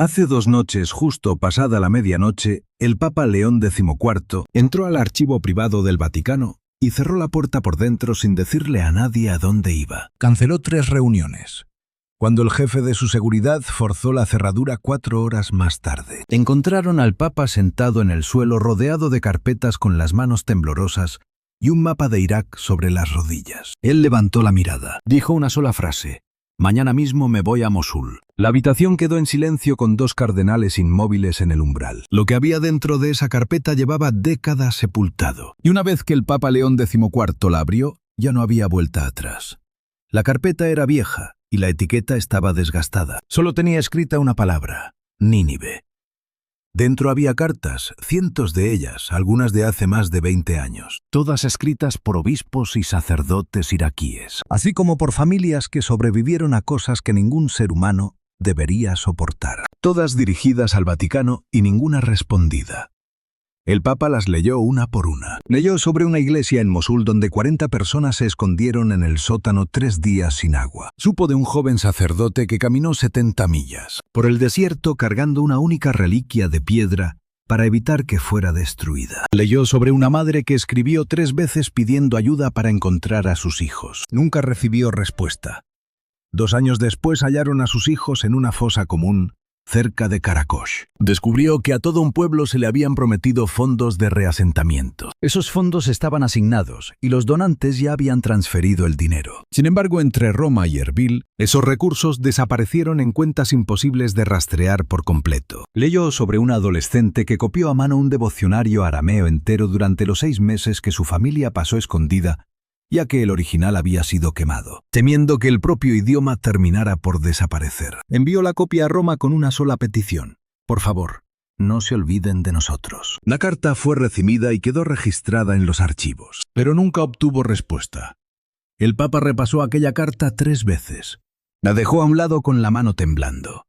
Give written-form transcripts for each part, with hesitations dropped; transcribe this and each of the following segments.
Hace 2 noches, justo pasada la medianoche, el Papa León XIV entró al archivo privado del Vaticano y cerró la puerta por dentro sin decirle a nadie a dónde iba. Canceló 3 reuniones. Cuando el jefe de su seguridad forzó la cerradura 4 horas más tarde, encontraron al Papa sentado en el suelo rodeado de carpetas con las manos temblorosas y un mapa de Irak sobre las rodillas. Él levantó la mirada, dijo una sola frase: «Mañana mismo me voy a Mosul». La habitación quedó en silencio con 2 cardenales inmóviles en el umbral. Lo que había dentro de esa carpeta llevaba décadas sepultado. Y una vez que el Papa León XIV la abrió, ya no había vuelta atrás. La carpeta era vieja y la etiqueta estaba desgastada. Solo tenía escrita una palabra: Nínive. Dentro había cartas, cientos de ellas, algunas de hace más de 20 años, todas escritas por obispos y sacerdotes iraquíes, así como por familias que sobrevivieron a cosas que ningún ser humano debería soportar. Todas dirigidas al Vaticano y ninguna respondida. El Papa las leyó una por una. Leyó sobre una iglesia en Mosul donde 40 personas se escondieron en el sótano 3 días sin agua. Supo de un joven sacerdote que caminó 70 millas por el desierto cargando una única reliquia de piedra para evitar que fuera destruida. Leyó sobre una madre que escribió 3 veces pidiendo ayuda para encontrar a sus hijos. Nunca recibió respuesta. 2 años después hallaron a sus hijos en una fosa común cerca de Karakosh. Descubrió que a todo un pueblo se le habían prometido fondos de reasentamiento. Esos fondos estaban asignados y los donantes ya habían transferido el dinero. Sin embargo, entre Roma y Erbil, esos recursos desaparecieron en cuentas imposibles de rastrear por completo. Leyó sobre una adolescente que copió a mano un devocionario arameo entero durante los 6 meses que su familia pasó escondida, ya que el original había sido quemado, temiendo que el propio idioma terminara por desaparecer. Envió la copia a Roma con una sola petición: por favor, no se olviden de nosotros. La carta fue recibida y quedó registrada en los archivos, pero nunca obtuvo respuesta. El Papa repasó aquella carta 3 veces. La dejó a un lado con la mano temblando.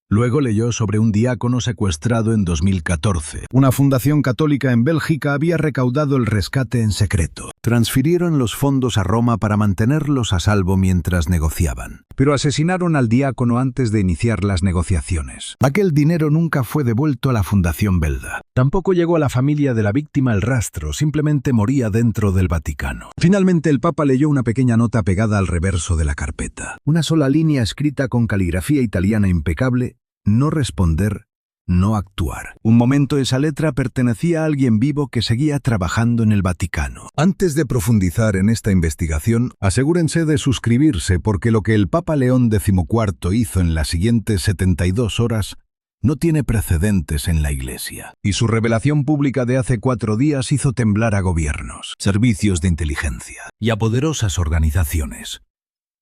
Luego leyó sobre un diácono secuestrado en 2014. Una fundación católica en Bélgica había recaudado el rescate en secreto. Transfirieron los fondos a Roma para mantenerlos a salvo mientras negociaban. Pero asesinaron al diácono antes de iniciar las negociaciones. Aquel dinero nunca fue devuelto a la fundación belga. Tampoco llegó a la familia de la víctima el rastro, simplemente moría dentro del Vaticano. Finalmente el Papa leyó una pequeña nota pegada al reverso de la carpeta. Una sola línea escrita con caligrafía italiana impecable: no responder, no actuar. Un momento esa letra pertenecía a alguien vivo que seguía trabajando en el Vaticano. Antes de profundizar en esta investigación, asegúrense de suscribirse porque lo que el Papa León XIV hizo en las siguientes 72 horas no tiene precedentes en la Iglesia. Y su revelación pública de hace 4 días hizo temblar a gobiernos, servicios de inteligencia y a poderosas organizaciones.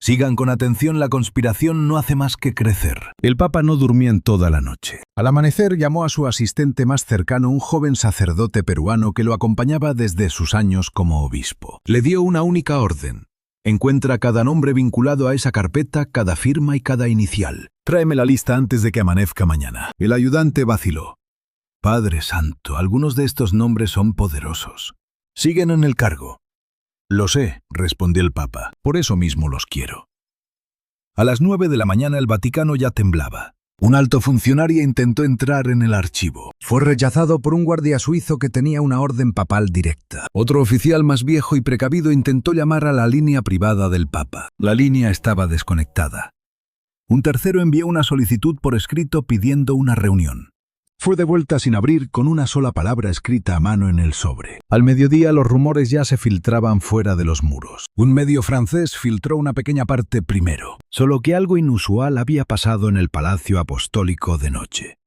Sigan con atención, la conspiración no hace más que crecer. El Papa no durmió en toda la noche. Al amanecer llamó a su asistente más cercano, un joven sacerdote peruano que lo acompañaba desde sus años como obispo. Le dio una única orden: encuentra cada nombre vinculado a esa carpeta, cada firma y cada inicial. Tráeme la lista antes de que amanezca mañana. El ayudante vaciló. Padre Santo, algunos de estos nombres son poderosos. Siguen en el cargo. Lo sé, respondió el Papa, por eso mismo los quiero. A las 9 de la mañana el Vaticano ya temblaba. Un alto funcionario intentó entrar en el archivo. Fue rechazado por un guardia suizo que tenía una orden papal directa. Otro oficial más viejo y precavido intentó llamar a la línea privada del Papa. La línea estaba desconectada. Un tercero envió una solicitud por escrito pidiendo una reunión. Fue devuelta sin abrir, con una sola palabra escrita a mano en el sobre. Al mediodía los rumores ya se filtraban fuera de los muros. Un medio francés filtró una pequeña parte primero, solo que algo inusual había pasado en el Palacio Apostólico de noche.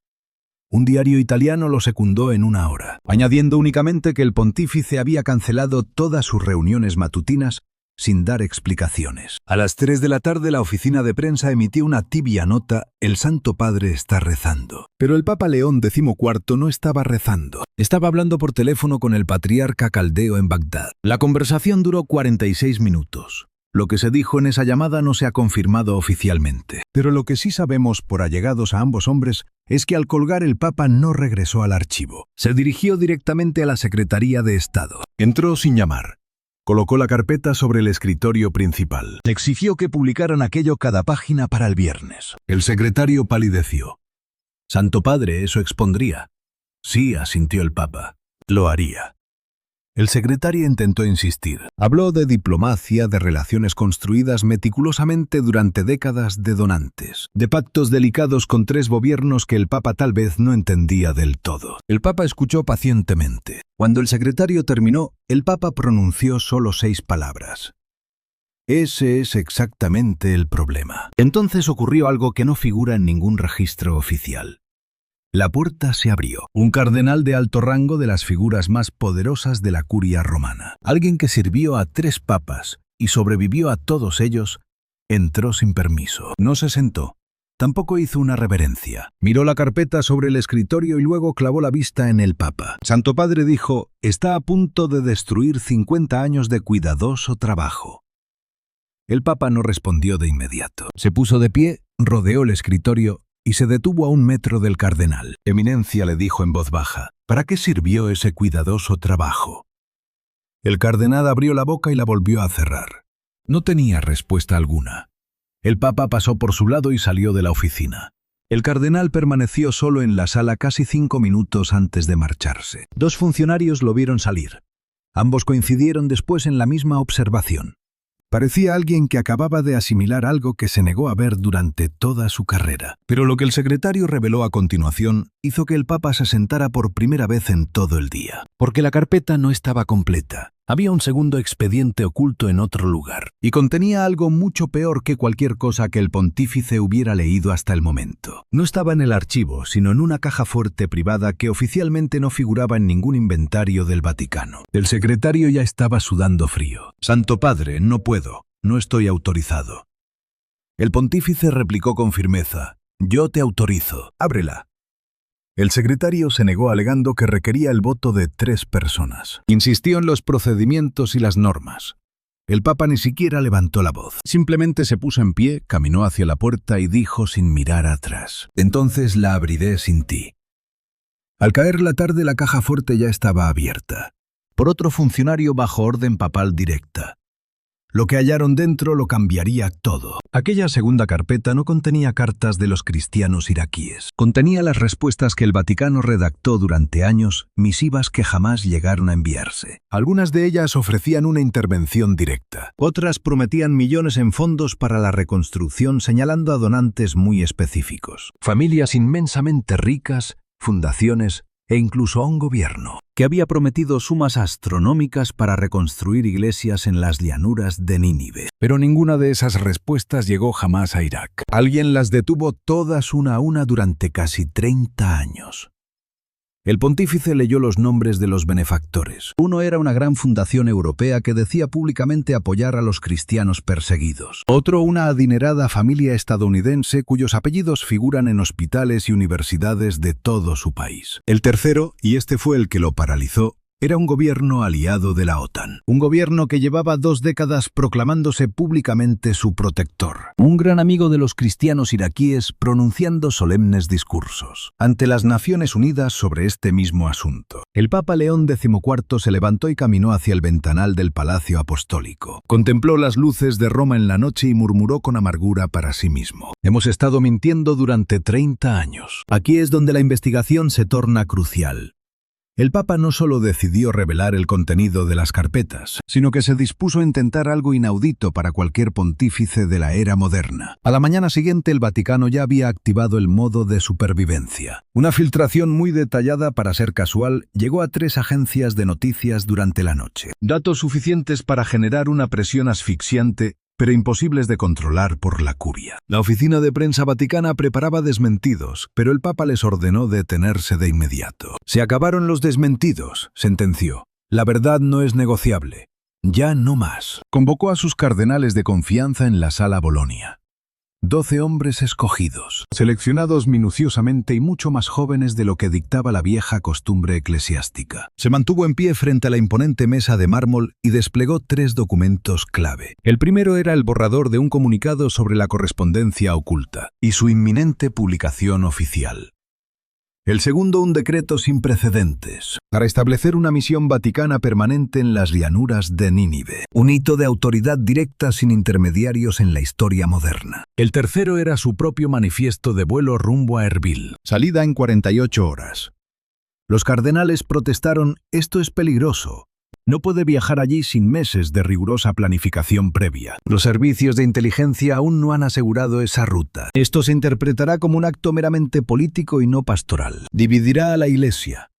Un diario italiano lo secundó en 1 hora, añadiendo únicamente que el pontífice había cancelado todas sus reuniones matutinas sin dar explicaciones. A las 3 de la tarde la oficina de prensa emitió una tibia nota: el Santo Padre está rezando. Pero el Papa León XIV no estaba rezando. Estaba hablando por teléfono con el patriarca caldeo en Bagdad. La conversación duró 46 minutos. Lo que se dijo en esa llamada no se ha confirmado oficialmente. Pero lo que sí sabemos por allegados a ambos hombres es que al colgar el Papa no regresó al archivo. Se dirigió directamente a la Secretaría de Estado. Entró sin llamar. Colocó la carpeta sobre el escritorio principal. Le exigió que publicaran aquello cada página para el viernes. El secretario palideció. Santo Padre, eso expondría. Sí, asintió el Papa. Lo haría. El secretario intentó insistir. Habló de diplomacia, de relaciones construidas meticulosamente durante décadas de donantes, de pactos delicados con 3 gobiernos que el Papa tal vez no entendía del todo. El Papa escuchó pacientemente. Cuando el secretario terminó, el Papa pronunció solo 6 palabras. Ese es exactamente el problema. Entonces ocurrió algo que no figura en ningún registro oficial. La puerta se abrió. Un cardenal de alto rango, de las figuras más poderosas de la curia romana, alguien que sirvió a 3 papas y sobrevivió a todos ellos, entró sin permiso. No se sentó. Tampoco hizo una reverencia. Miró la carpeta sobre el escritorio y luego clavó la vista en el Papa. Santo Padre dijo, está a punto de destruir 50 años de cuidadoso trabajo. El Papa no respondió de inmediato. Se puso de pie, rodeó el escritorio y se detuvo a 1 metro del cardenal. Eminencia, le dijo en voz baja, ¿para qué sirvió ese cuidadoso trabajo? El cardenal abrió la boca y la volvió a cerrar. No tenía respuesta alguna. El Papa pasó por su lado y salió de la oficina. El cardenal permaneció solo en la sala casi 5 minutos antes de marcharse. 2 funcionarios lo vieron salir. Ambos coincidieron después en la misma observación. Parecía alguien que acababa de asimilar algo que se negó a ver durante toda su carrera. Pero lo que el secretario reveló a continuación hizo que el Papa se sentara por primera vez en todo el día. Porque la carpeta no estaba completa. Había un segundo expediente oculto en otro lugar, y contenía algo mucho peor que cualquier cosa que el pontífice hubiera leído hasta el momento. No estaba en el archivo, sino en una caja fuerte privada que oficialmente no figuraba en ningún inventario del Vaticano. El secretario ya estaba sudando frío. Santo Padre, no puedo, no estoy autorizado. El pontífice replicó con firmeza, yo te autorizo, ábrela. El secretario se negó alegando que requería el voto de 3 personas. Insistió en los procedimientos y las normas. El Papa ni siquiera levantó la voz. Simplemente se puso en pie, caminó hacia la puerta y dijo sin mirar atrás, entonces la abriré sin ti. Al caer la tarde, la caja fuerte ya estaba abierta, por otro funcionario bajo orden papal directa. Lo que hallaron dentro lo cambiaría todo. Aquella segunda carpeta no contenía cartas de los cristianos iraquíes. Contenía las respuestas que el Vaticano redactó durante años, misivas que jamás llegaron a enviarse. Algunas de ellas ofrecían una intervención directa. Otras prometían millones en fondos para la reconstrucción, señalando a donantes muy específicos. Familias inmensamente ricas, fundaciones e incluso a un gobierno que había prometido sumas astronómicas para reconstruir iglesias en las llanuras de Nínive. Pero ninguna de esas respuestas llegó jamás a Irak. Alguien las detuvo todas una a una durante casi 30 años. El pontífice leyó los nombres de los benefactores. Uno era una gran fundación europea que decía públicamente apoyar a los cristianos perseguidos. Otro, una adinerada familia estadounidense cuyos apellidos figuran en hospitales y universidades de todo su país. El tercero, y este fue el que lo paralizó, era un gobierno aliado de la OTAN. Un gobierno que llevaba 2 décadas proclamándose públicamente su protector. Un gran amigo de los cristianos iraquíes pronunciando solemnes discursos ante las Naciones Unidas sobre este mismo asunto. El Papa León XIV se levantó y caminó hacia el ventanal del Palacio Apostólico. Contempló las luces de Roma en la noche y murmuró con amargura para sí mismo. Hemos estado mintiendo durante 30 años. Aquí es donde la investigación se torna crucial. El Papa no solo decidió revelar el contenido de las carpetas, sino que se dispuso a intentar algo inaudito para cualquier pontífice de la era moderna. A la mañana siguiente, el Vaticano ya había activado el modo de supervivencia. Una filtración muy detallada, para ser casual, llegó a 3 agencias de noticias durante la noche. Datos suficientes para generar una presión asfixiante, pero imposibles de controlar por la curia. La oficina de prensa vaticana preparaba desmentidos, pero el Papa les ordenó detenerse de inmediato. Se acabaron los desmentidos, sentenció. La verdad no es negociable. Ya no más. Convocó a sus cardenales de confianza en la sala Bolonia. 12 hombres escogidos, seleccionados minuciosamente y mucho más jóvenes de lo que dictaba la vieja costumbre eclesiástica. Se mantuvo en pie frente a la imponente mesa de mármol y desplegó 3 documentos clave. El primero era el borrador de un comunicado sobre la correspondencia oculta y su inminente publicación oficial. El segundo, un decreto sin precedentes para establecer una misión vaticana permanente en las llanuras de Nínive, un hito de autoridad directa sin intermediarios en la historia moderna. El tercero era su propio manifiesto de vuelo rumbo a Erbil. Salida en 48 horas. Los cardenales protestaron: esto es peligroso. No puede viajar allí sin meses de rigurosa planificación previa. Los servicios de inteligencia aún no han asegurado esa ruta. Esto se interpretará como un acto meramente político y no pastoral. Dividirá a la Iglesia.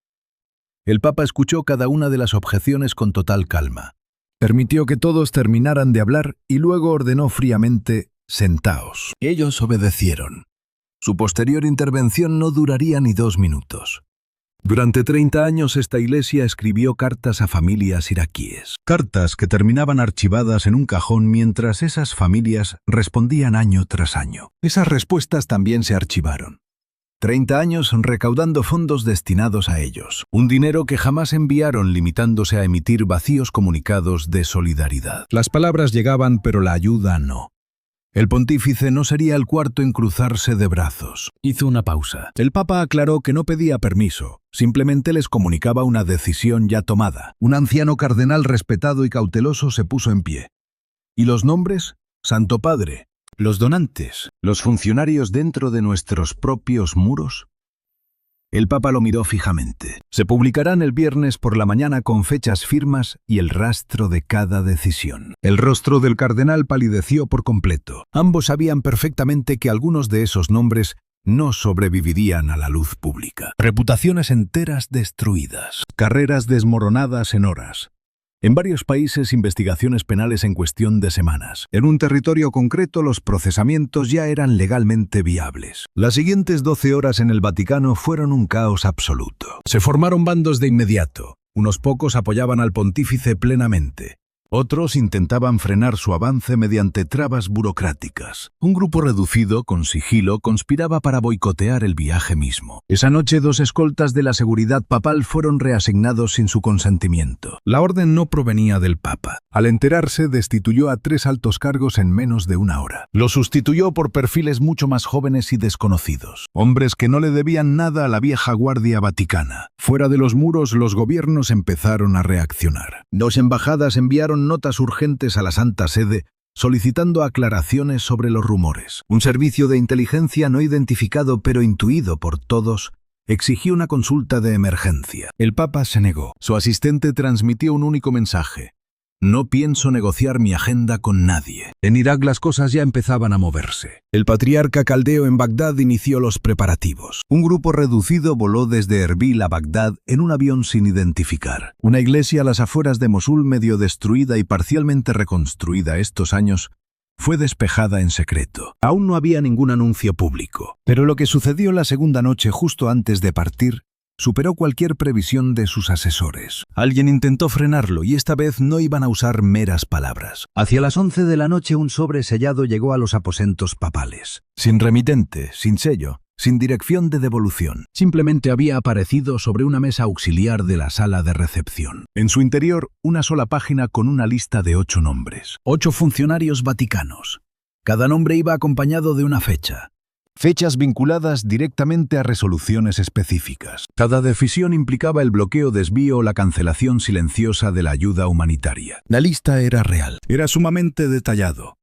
El Papa escuchó cada una de las objeciones con total calma. Permitió que todos terminaran de hablar y luego ordenó fríamente: sentaos. Ellos obedecieron. Su posterior intervención no duraría ni 2 minutos. Durante 30 años esta iglesia escribió cartas a familias iraquíes. Cartas que terminaban archivadas en un cajón mientras esas familias respondían año tras año. Esas respuestas también se archivaron. 30 años recaudando fondos destinados a ellos. Un dinero que jamás enviaron, limitándose a emitir vacíos comunicados de solidaridad. Las palabras llegaban, pero la ayuda no. El pontífice no sería el cuarto en cruzarse de brazos. Hizo una pausa. El Papa aclaró que no pedía permiso, simplemente les comunicaba una decisión ya tomada. Un anciano cardenal respetado y cauteloso se puso en pie. ¿Y los nombres? Santo Padre. ¿Los donantes? ¿Los funcionarios dentro de nuestros propios muros? El Papa lo miró fijamente. Se publicarán el viernes por la mañana con fechas firmas y el rastro de cada decisión. El rostro del cardenal palideció por completo. Ambos sabían perfectamente que algunos de esos nombres no sobrevivirían a la luz pública. Reputaciones enteras destruidas. Carreras desmoronadas en horas. En varios países, investigaciones penales en cuestión de semanas. En un territorio concreto, los procesamientos ya eran legalmente viables. Las siguientes 12 horas en el Vaticano fueron un caos absoluto. Se formaron bandos de inmediato. Unos pocos apoyaban al pontífice plenamente. Otros intentaban frenar su avance mediante trabas burocráticas. Un grupo reducido, con sigilo, conspiraba para boicotear el viaje mismo. Esa noche 2 escoltas de la seguridad papal fueron reasignados sin su consentimiento. La orden no provenía del Papa. Al enterarse, destituyó a 3 altos cargos en menos de 1 hora. Los sustituyó por perfiles mucho más jóvenes y desconocidos. Hombres que no le debían nada a la vieja guardia vaticana. Fuera de los muros, los gobiernos empezaron a reaccionar. 2 embajadas enviaron notas urgentes a la Santa Sede solicitando aclaraciones sobre los rumores. Un servicio de inteligencia no identificado pero intuido por todos exigió una consulta de emergencia. El Papa se negó. Su asistente transmitió un único mensaje: no pienso negociar mi agenda con nadie. En Irak las cosas ya empezaban a moverse. El patriarca caldeo en Bagdad inició los preparativos. Un grupo reducido voló desde Erbil a Bagdad en un avión sin identificar. Una iglesia a las afueras de Mosul, medio destruida y parcialmente reconstruida estos años, fue despejada en secreto. Aún no había ningún anuncio público. Pero lo que sucedió la segunda noche justo antes de partir superó cualquier previsión de sus asesores. Alguien intentó frenarlo y esta vez no iban a usar meras palabras. Hacia las 11 de la noche un sobre sellado llegó a los aposentos papales. Sin remitente, sin sello, sin dirección de devolución. Simplemente había aparecido sobre una mesa auxiliar de la sala de recepción. En su interior, una sola página con una lista de 8 nombres. 8 funcionarios vaticanos. Cada nombre iba acompañado de una fecha. Fechas vinculadas directamente a resoluciones específicas. Cada decisión implicaba el bloqueo, desvío o la cancelación silenciosa de la ayuda humanitaria. La lista era real. Era sumamente detallado.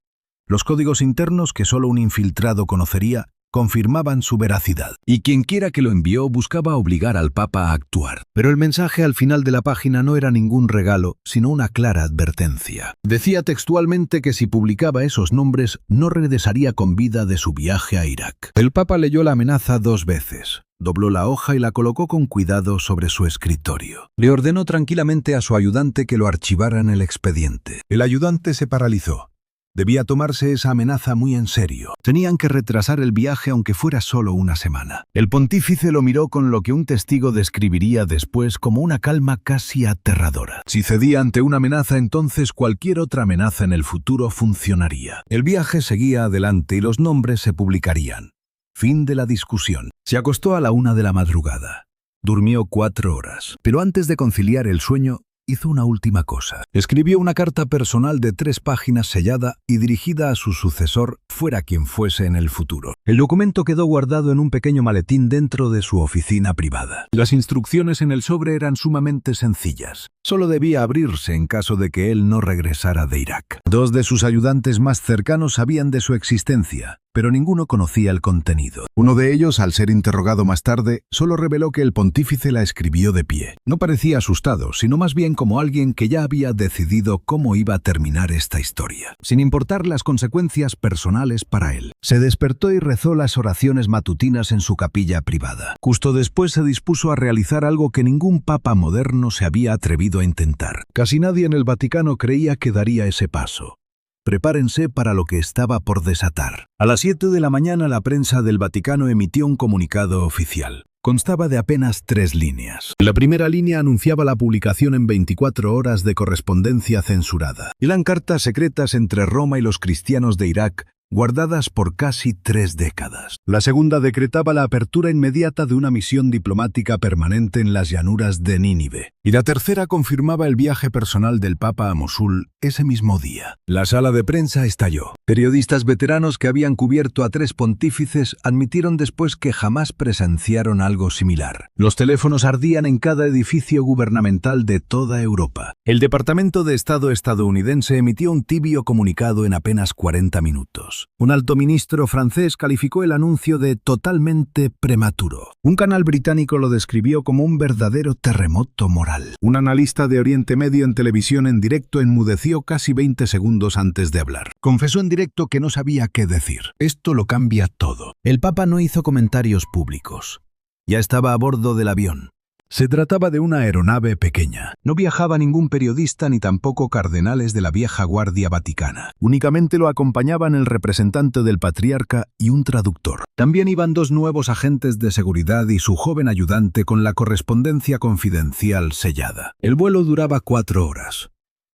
Los códigos internos que solo un infiltrado conocería confirmaban su veracidad. Y quienquiera que lo envió buscaba obligar al Papa a actuar. Pero el mensaje al final de la página no era ningún regalo, sino una clara advertencia. Decía textualmente que si publicaba esos nombres, no regresaría con vida de su viaje a Irak. El Papa leyó la amenaza 2 veces. Dobló la hoja y la colocó con cuidado sobre su escritorio. Le ordenó tranquilamente a su ayudante que lo archivara en el expediente. El ayudante se paralizó. Debía tomarse esa amenaza muy en serio. Tenían que retrasar el viaje aunque fuera solo 1 semana. El pontífice lo miró con lo que un testigo describiría después como una calma casi aterradora. Si cedía ante una amenaza, entonces cualquier otra amenaza en el futuro funcionaría. El viaje seguía adelante y los nombres se publicarían. Fin de la discusión. Se acostó a la 1 de la madrugada. Durmió 4 horas. Pero antes de conciliar el sueño, hizo una última cosa. Escribió una carta personal de 3 páginas sellada y dirigida a su sucesor, fuera quien fuese en el futuro. El documento quedó guardado en un pequeño maletín dentro de su oficina privada. Las instrucciones en el sobre eran sumamente sencillas. Solo debía abrirse en caso de que él no regresara de Irak. 2 de sus ayudantes más cercanos sabían de su existencia, pero ninguno conocía el contenido. Uno de ellos, al ser interrogado más tarde, solo reveló que el pontífice la escribió de pie. No parecía asustado, sino más bien como alguien que ya había decidido cómo iba a terminar esta historia, sin importar las consecuencias personales para él. Se despertó y rezó las oraciones matutinas en su capilla privada. Justo después se dispuso a realizar algo que ningún papa moderno se había atrevido a intentar. Casi nadie en el Vaticano creía que daría ese paso. Prepárense para lo que estaba por desatar. A las 7 de la mañana la prensa del Vaticano emitió un comunicado oficial. Constaba de apenas 3 líneas. La primera línea anunciaba la publicación en 24 horas de correspondencia censurada. Eran cartas secretas entre Roma y los cristianos de Irak, guardadas por casi 3 décadas. La segunda decretaba la apertura inmediata de una misión diplomática permanente en las llanuras de Nínive. Y la tercera confirmaba el viaje personal del Papa a Mosul ese mismo día. La sala de prensa estalló. Periodistas veteranos que habían cubierto a 3 pontífices admitieron después que jamás presenciaron algo similar. Los teléfonos ardían en cada edificio gubernamental de toda Europa. El Departamento de Estado estadounidense emitió un tibio comunicado en apenas 40 minutos. Un alto ministro francés calificó el anuncio de totalmente prematuro. Un canal británico lo describió como un verdadero terremoto moral. Un analista de Oriente Medio en televisión en directo enmudeció casi 20 segundos antes de hablar. Confesó en directo que no sabía qué decir. Esto lo cambia todo. El Papa no hizo comentarios públicos. Ya estaba a bordo del avión. Se trataba de una aeronave pequeña. No viajaba ningún periodista ni tampoco cardenales de la vieja guardia vaticana. Únicamente lo acompañaban el representante del patriarca y un traductor. También iban 2 nuevos agentes de seguridad y su joven ayudante con la correspondencia confidencial sellada. El vuelo duraba 4 horas.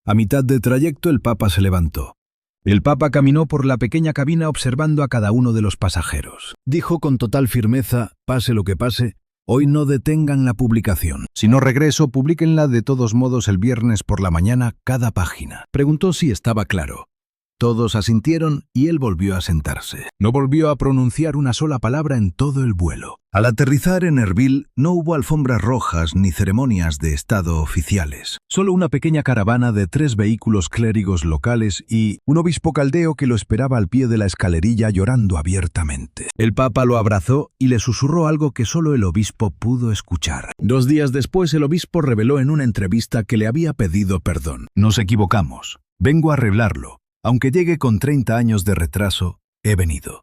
A mitad de trayecto el Papa se levantó. El Papa caminó por la pequeña cabina observando a cada uno de los pasajeros. Dijo con total firmeza, pase lo que pase, hoy no detengan la publicación. Si no regreso, publíquenla de todos modos el viernes por la mañana cada página. Preguntó si estaba claro. Todos asintieron y él volvió a sentarse. No volvió a pronunciar una sola palabra en todo el vuelo. Al aterrizar en Erbil, no hubo alfombras rojas ni ceremonias de estado oficiales. Solo una pequeña caravana de 3 vehículos clérigos locales y un obispo caldeo que lo esperaba al pie de la escalerilla llorando abiertamente. El Papa lo abrazó y le susurró algo que solo el obispo pudo escuchar. 2 días después, el obispo reveló en una entrevista que le había pedido perdón. Nos equivocamos. Vengo a arreglarlo. Aunque llegue con 30 años de retraso, he venido.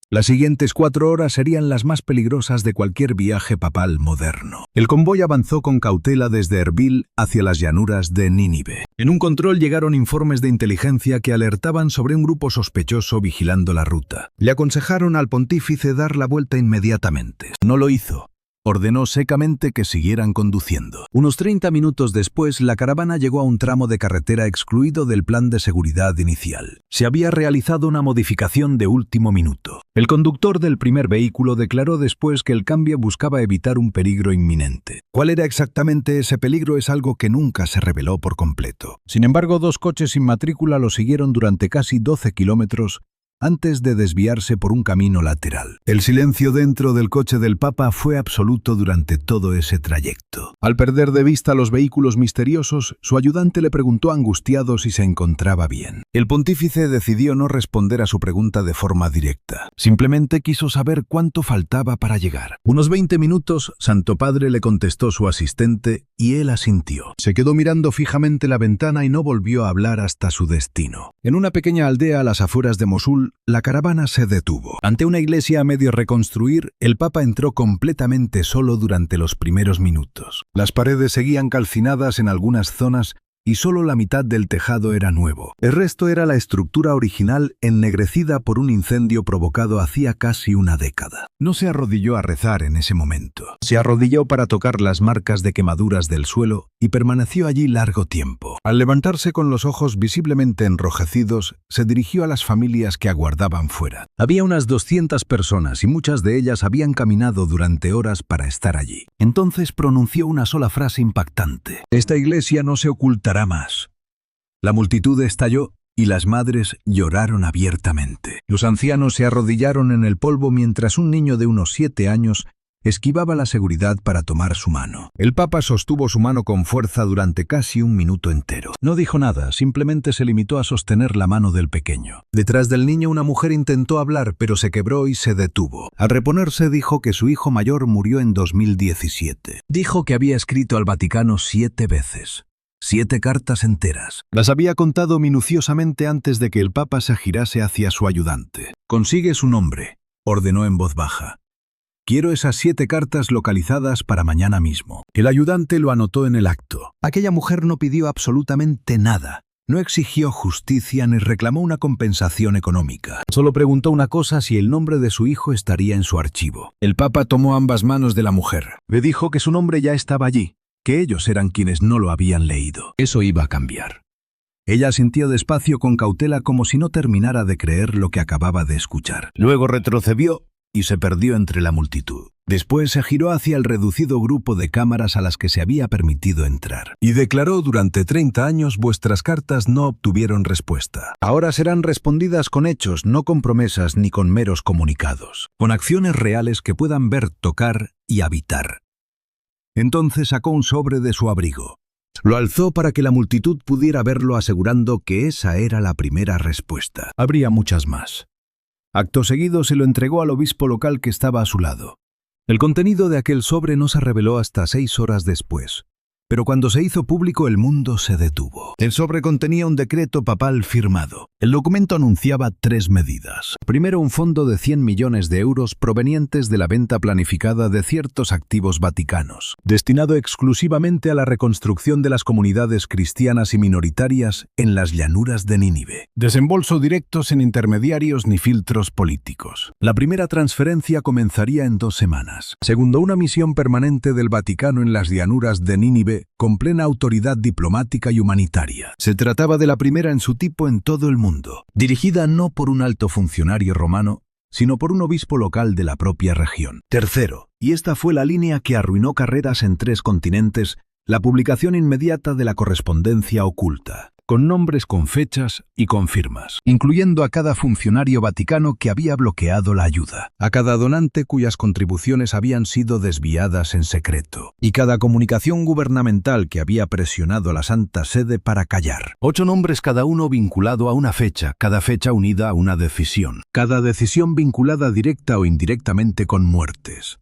Las siguientes 4 horas serían las más peligrosas de cualquier viaje papal moderno. El convoy avanzó con cautela desde Erbil hacia las llanuras de Nínive. En un control llegaron informes de inteligencia que alertaban sobre un grupo sospechoso vigilando la ruta. Le aconsejaron al pontífice dar la vuelta inmediatamente. No lo hizo. Ordenó secamente que siguieran conduciendo. Unos 30 minutos después, la caravana llegó a un tramo de carretera excluido del plan de seguridad inicial. Se había realizado una modificación de último minuto. El conductor del primer vehículo declaró después que el cambio buscaba evitar un peligro inminente. ¿Cuál era exactamente ese peligro? Es algo que nunca se reveló por completo. Sin embargo, 2 coches sin matrícula lo siguieron durante casi 12 kilómetros antes de desviarse por un camino lateral. El silencio dentro del coche del Papa fue absoluto durante todo ese trayecto. Al perder de vista los vehículos misteriosos, su ayudante le preguntó angustiado si se encontraba bien. El pontífice decidió no responder a su pregunta de forma directa. Simplemente quiso saber cuánto faltaba para llegar. Unos 20 minutos, Santo Padre, le contestó su asistente y él asintió. Se quedó mirando fijamente la ventana y no volvió a hablar hasta su destino. En una pequeña aldea a las afueras de Mosul, la caravana se detuvo. Ante una iglesia a medio reconstruir, el Papa entró completamente solo durante los primeros minutos. Las paredes seguían calcinadas en algunas zonas y solo la mitad del tejado era nuevo. El resto era la estructura original ennegrecida por un incendio provocado hacía casi una década. No se arrodilló a rezar en ese momento. Se arrodilló para tocar las marcas de quemaduras del suelo y permaneció allí largo tiempo. Al levantarse con los ojos visiblemente enrojecidos, se dirigió a las familias que aguardaban fuera. Había unas 200 personas y muchas de ellas habían caminado durante horas para estar allí. Entonces pronunció una sola frase impactante: «Esta iglesia no se ocultará más». La multitud estalló y las madres lloraron abiertamente. Los ancianos se arrodillaron en el polvo mientras un niño de unos 7 años esquivaba la seguridad para tomar su mano. El Papa sostuvo su mano con fuerza durante casi un minuto entero. No dijo nada, simplemente se limitó a sostener la mano del pequeño. Detrás del niño una mujer intentó hablar, pero se quebró y se detuvo. Al reponerse dijo que su hijo mayor murió en 2017. Dijo que había escrito al Vaticano 7 veces. 7 cartas enteras. Las había contado minuciosamente antes de que el Papa se girase hacia su ayudante. «Consigue su nombre», ordenó en voz baja. «Quiero esas 7 cartas localizadas para mañana mismo». El ayudante lo anotó en el acto. Aquella mujer no pidió absolutamente nada. No exigió justicia ni reclamó una compensación económica. Solo preguntó una cosa: si el nombre de su hijo estaría en su archivo. El Papa tomó ambas manos de la mujer. Le dijo que su nombre ya estaba allí, que ellos eran quienes no lo habían leído. Eso iba a cambiar. Ella asintió despacio con cautela, como si no terminara de creer lo que acababa de escuchar. Luego retrocedió y se perdió entre la multitud. Después se giró hacia el reducido grupo de cámaras a las que se había permitido entrar y declaró: «Durante 30 años vuestras cartas no obtuvieron respuesta. Ahora serán respondidas con hechos, no con promesas ni con meros comunicados. Con acciones reales que puedan ver, tocar y habitar». Entonces sacó un sobre de su abrigo. Lo alzó para que la multitud pudiera verlo, asegurando que esa era la primera respuesta. Habría muchas más. Acto seguido se lo entregó al obispo local que estaba a su lado. El contenido de aquel sobre no se reveló hasta 6 horas después. Pero cuando se hizo público, el mundo se detuvo. El sobre contenía un decreto papal firmado. El documento anunciaba 3 medidas. Primero, un fondo de 100 millones de euros provenientes de la venta planificada de ciertos activos vaticanos, destinado exclusivamente a la reconstrucción de las comunidades cristianas y minoritarias en las llanuras de Nínive. Desembolso directo sin intermediarios ni filtros políticos. La primera transferencia comenzaría en 2 semanas. Segundo, una misión permanente del Vaticano en las llanuras de Nínive, con plena autoridad diplomática y humanitaria. Se trataba de la primera en su tipo en todo el mundo, dirigida no por un alto funcionario romano, sino por un obispo local de la propia región. Tercero, y esta fue la línea que arruinó carreras en 3 continentes, la publicación inmediata de la correspondencia oculta, con nombres, con fechas y con firmas, incluyendo a cada funcionario vaticano que había bloqueado la ayuda, a cada donante cuyas contribuciones habían sido desviadas en secreto, y cada comunicación gubernamental que había presionado a la Santa Sede para callar. 8 nombres, cada uno vinculado a una fecha, cada fecha unida a una decisión, cada decisión vinculada directa o indirectamente con muertes.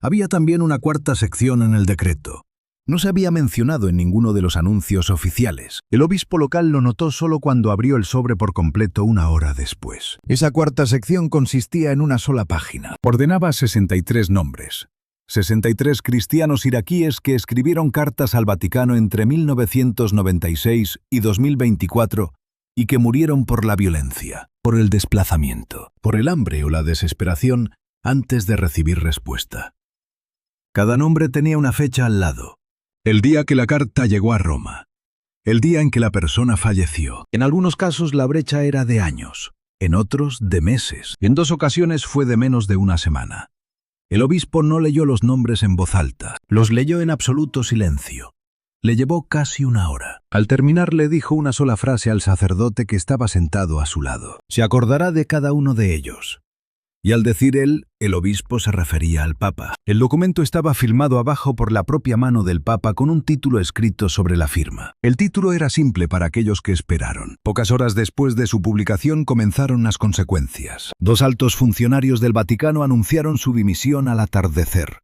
Había también una 4ª sección en el decreto. No se había mencionado en ninguno de los anuncios oficiales. El obispo local lo notó solo cuando abrió el sobre por completo 1 hora después. Esa 4ª sección consistía en una sola página. Ordenaba 63 nombres. 63 cristianos iraquíes que escribieron cartas al Vaticano entre 1996 y 2024 y que murieron por la violencia, por el desplazamiento, por el hambre o la desesperación antes de recibir respuesta. Cada nombre tenía una fecha al lado. El día que la carta llegó a Roma. El día en que la persona falleció. En algunos casos la brecha era de años, en otros de meses. En 2 ocasiones fue de menos de 1 semana. El obispo no leyó los nombres en voz alta, los leyó en absoluto silencio. Le llevó casi 1 hora. Al terminar le dijo una sola frase al sacerdote que estaba sentado a su lado. Se acordará de cada uno de ellos. Y al decir él, el obispo se refería al Papa. El documento estaba firmado abajo por la propia mano del Papa con un título escrito sobre la firma. El título era simple para aquellos que esperaron. Pocas horas después de su publicación comenzaron las consecuencias. 2 altos funcionarios del Vaticano anunciaron su dimisión al atardecer.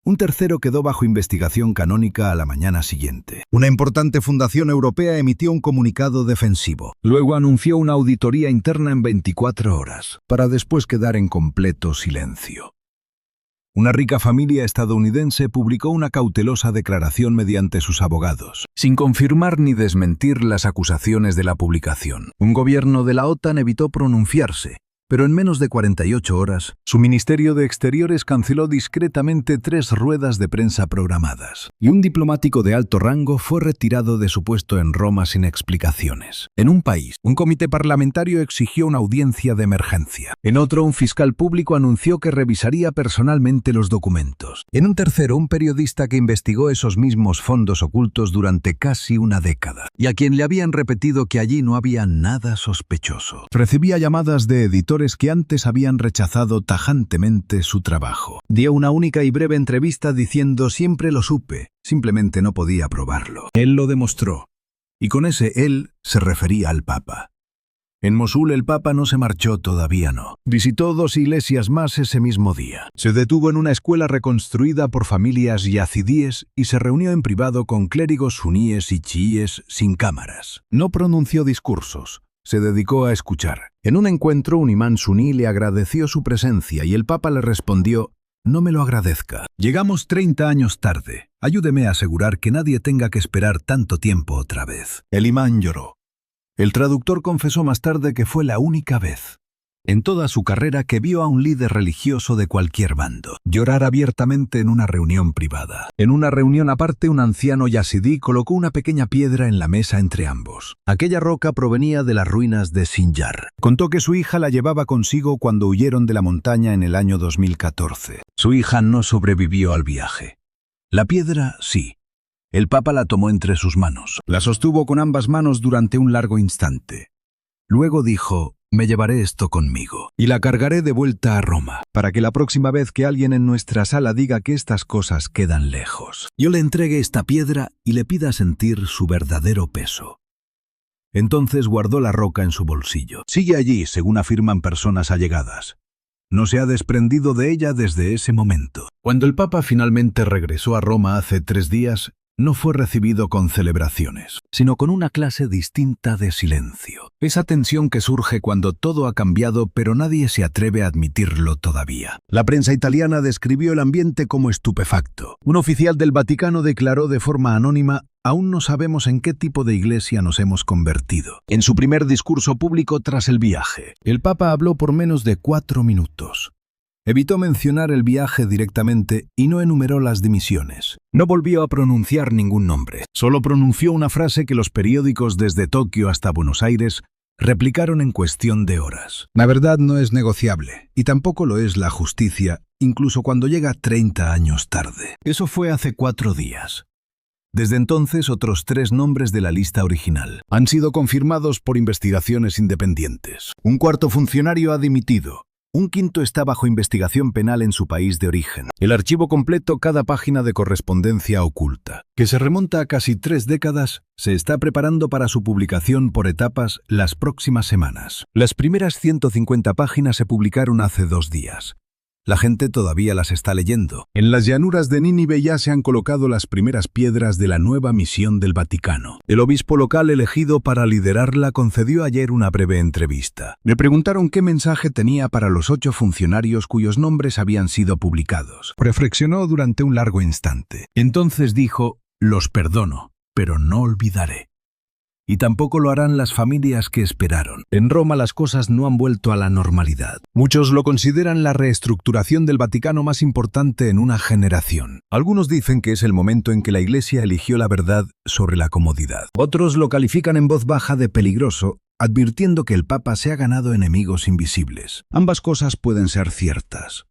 Un tercero quedó bajo investigación canónica a la mañana siguiente. Una importante fundación europea emitió un comunicado defensivo. Luego anunció una auditoría interna en 24 horas, para después quedar en completo silencio. Una rica familia estadounidense publicó una cautelosa declaración mediante sus abogados, sin confirmar ni desmentir las acusaciones de la publicación. Un gobierno de la OTAN evitó pronunciarse, Pero en menos de 48 horas, su Ministerio de Exteriores canceló discretamente 3 ruedas de prensa programadas, y un diplomático de alto rango fue retirado de su puesto en Roma sin explicaciones. En un país, un comité parlamentario exigió una audiencia de emergencia. En otro, un fiscal público anunció que revisaría personalmente los documentos. En un tercero, un periodista que investigó esos mismos fondos ocultos durante casi una década, y a quien le habían repetido que allí no había nada sospechoso. Recibía llamadas de editores que antes habían rechazado tajantemente su trabajo. Dio una única y breve entrevista diciendo: siempre lo supe, simplemente no podía probarlo. Él lo demostró. Y con ese él se refería al Papa. En Mosul el Papa no se marchó, todavía no. Visitó 2 iglesias más ese mismo día. Se detuvo en una escuela reconstruida por familias yazidíes y se reunió en privado con clérigos suníes y chiíes sin cámaras. No pronunció discursos. Se dedicó a escuchar. En un encuentro, un imán suní le agradeció su presencia y el Papa le respondió: no me lo agradezca. Llegamos 30 años tarde. Ayúdeme a asegurar que nadie tenga que esperar tanto tiempo otra vez. El imán lloró. El traductor confesó más tarde que fue la única vez en toda su carrera que vio a un líder religioso de cualquier bando llorar abiertamente en una reunión privada. En una reunión aparte, un anciano yazidí colocó una pequeña piedra en la mesa entre ambos. Aquella roca provenía de las ruinas de Sinjar. Contó que su hija la llevaba consigo cuando huyeron de la montaña en el año 2014. Su hija no sobrevivió al viaje. La piedra, sí. El Papa la tomó entre sus manos. La sostuvo con ambas manos durante un largo instante. Luego dijo: me llevaré esto conmigo y la cargaré de vuelta a Roma, para que la próxima vez que alguien en nuestra sala diga que estas cosas quedan lejos, yo le entregue esta piedra y le pida sentir su verdadero peso. Entonces guardó la roca en su bolsillo. Sigue allí, según afirman personas allegadas. No se ha desprendido de ella desde ese momento. Cuando el Papa finalmente regresó a Roma hace 3 días, no fue recibido con celebraciones, sino con una clase distinta de silencio. Esa tensión que surge cuando todo ha cambiado, pero nadie se atreve a admitirlo todavía. La prensa italiana describió el ambiente como estupefacto. Un oficial del Vaticano declaró de forma anónima: aún no sabemos en qué tipo de iglesia nos hemos convertido. En su primer discurso público tras el viaje, el Papa habló por menos de 4 minutos. Evitó mencionar el viaje directamente y no enumeró las dimisiones. No volvió a pronunciar ningún nombre. Solo pronunció una frase que los periódicos desde Tokio hasta Buenos Aires replicaron en cuestión de horas. La verdad no es negociable, y tampoco lo es la justicia, incluso cuando llega 30 años tarde. Eso fue hace 4 días. Desde entonces, otros 3 nombres de la lista original han sido confirmados por investigaciones independientes. Un 4º funcionario ha dimitido. Un 5º está bajo investigación penal en su país de origen. El archivo completo, cada página de correspondencia oculta, que se remonta a casi 3 décadas, se está preparando para su publicación por etapas las próximas semanas. Las primeras 150 páginas se publicaron hace 2 días. La gente todavía las está leyendo. En las llanuras de Nínive ya se han colocado las primeras piedras de la nueva misión del Vaticano. El obispo local elegido para liderarla concedió ayer una breve entrevista. Le preguntaron qué mensaje tenía para los 8 funcionarios cuyos nombres habían sido publicados. Reflexionó durante un largo instante. Entonces dijo: los perdono, pero no olvidaré. Y tampoco lo harán las familias que esperaron. En Roma las cosas no han vuelto a la normalidad. Muchos lo consideran la reestructuración del Vaticano más importante en una generación. Algunos dicen que es el momento en que la Iglesia eligió la verdad sobre la comodidad. Otros lo califican en voz baja de peligroso, advirtiendo que el Papa se ha ganado enemigos invisibles. Ambas cosas pueden ser ciertas.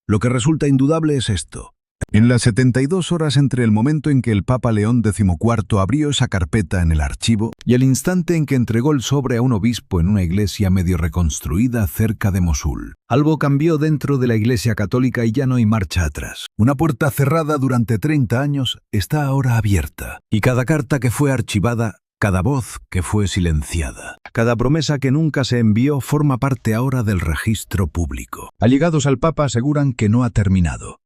Lo que resulta indudable es esto. En las 72 horas entre el momento en que el Papa León XIV abrió esa carpeta en el archivo y el instante en que entregó el sobre a un obispo en una iglesia medio reconstruida cerca de Mosul, algo cambió dentro de la Iglesia Católica y ya no hay marcha atrás. Una puerta cerrada durante 30 años está ahora abierta, y cada carta que fue archivada, cada voz que fue silenciada, cada promesa que nunca se envió forma parte ahora del registro público. Allegados al Papa aseguran que no ha terminado.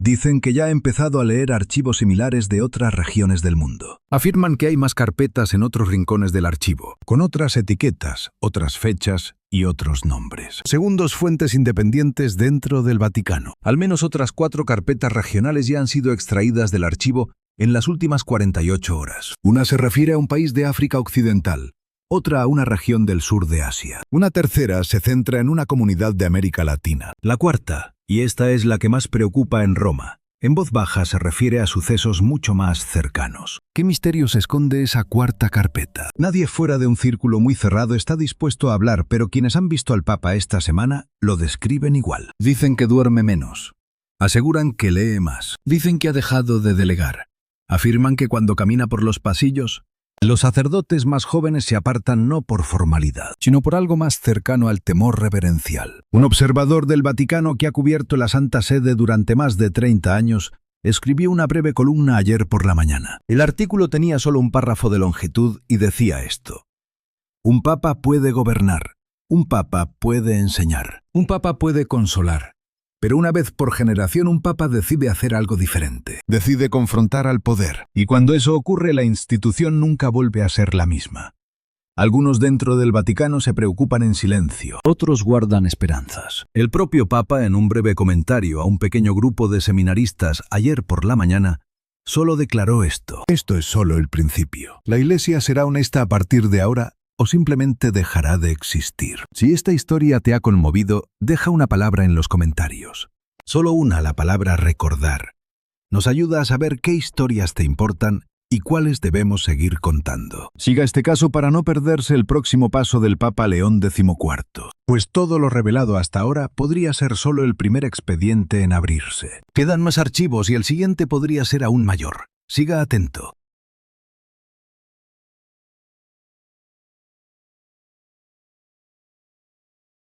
Dicen que ya ha empezado a leer archivos similares de otras regiones del mundo. Afirman que hay más carpetas en otros rincones del archivo, con otras etiquetas, otras fechas y otros nombres. Según 2 fuentes independientes dentro del Vaticano, al menos otras 4 carpetas regionales ya han sido extraídas del archivo en las últimas 48 horas. Una se refiere a un país de África Occidental, otra a una región del sur de Asia. Una tercera se centra en una comunidad de América Latina. La cuarta, y esta es la que más preocupa en Roma, en voz baja se refiere a sucesos mucho más cercanos. ¿Qué misterios esconde esa cuarta carpeta? Nadie fuera de un círculo muy cerrado está dispuesto a hablar, pero quienes han visto al Papa esta semana lo describen igual. Dicen que duerme menos. Aseguran que lee más. Dicen que ha dejado de delegar. Afirman que cuando camina por los pasillos, los sacerdotes más jóvenes se apartan no por formalidad, sino por algo más cercano al temor reverencial. Un observador del Vaticano que ha cubierto la Santa Sede durante más de 30 años escribió una breve columna ayer por la mañana. El artículo tenía solo un párrafo de longitud y decía esto: un papa puede gobernar, un papa puede enseñar, un papa puede consolar. Pero una vez por generación un papa decide hacer algo diferente. Decide confrontar al poder. Y cuando eso ocurre, la institución nunca vuelve a ser la misma. Algunos dentro del Vaticano se preocupan en silencio. Otros guardan esperanzas. El propio Papa, en un breve comentario a un pequeño grupo de seminaristas ayer por la mañana, solo declaró esto: esto es solo el principio. La Iglesia será honesta a partir de ahora, o simplemente dejará de existir. Si esta historia te ha conmovido, deja una palabra en los comentarios. Solo una, la palabra recordar. Nos ayuda a saber qué historias te importan y cuáles debemos seguir contando. Siga este caso para no perderse el próximo paso del Papa León XIV, pues todo lo revelado hasta ahora podría ser solo el primer expediente en abrirse. Quedan más archivos y el siguiente podría ser aún mayor. Siga atento.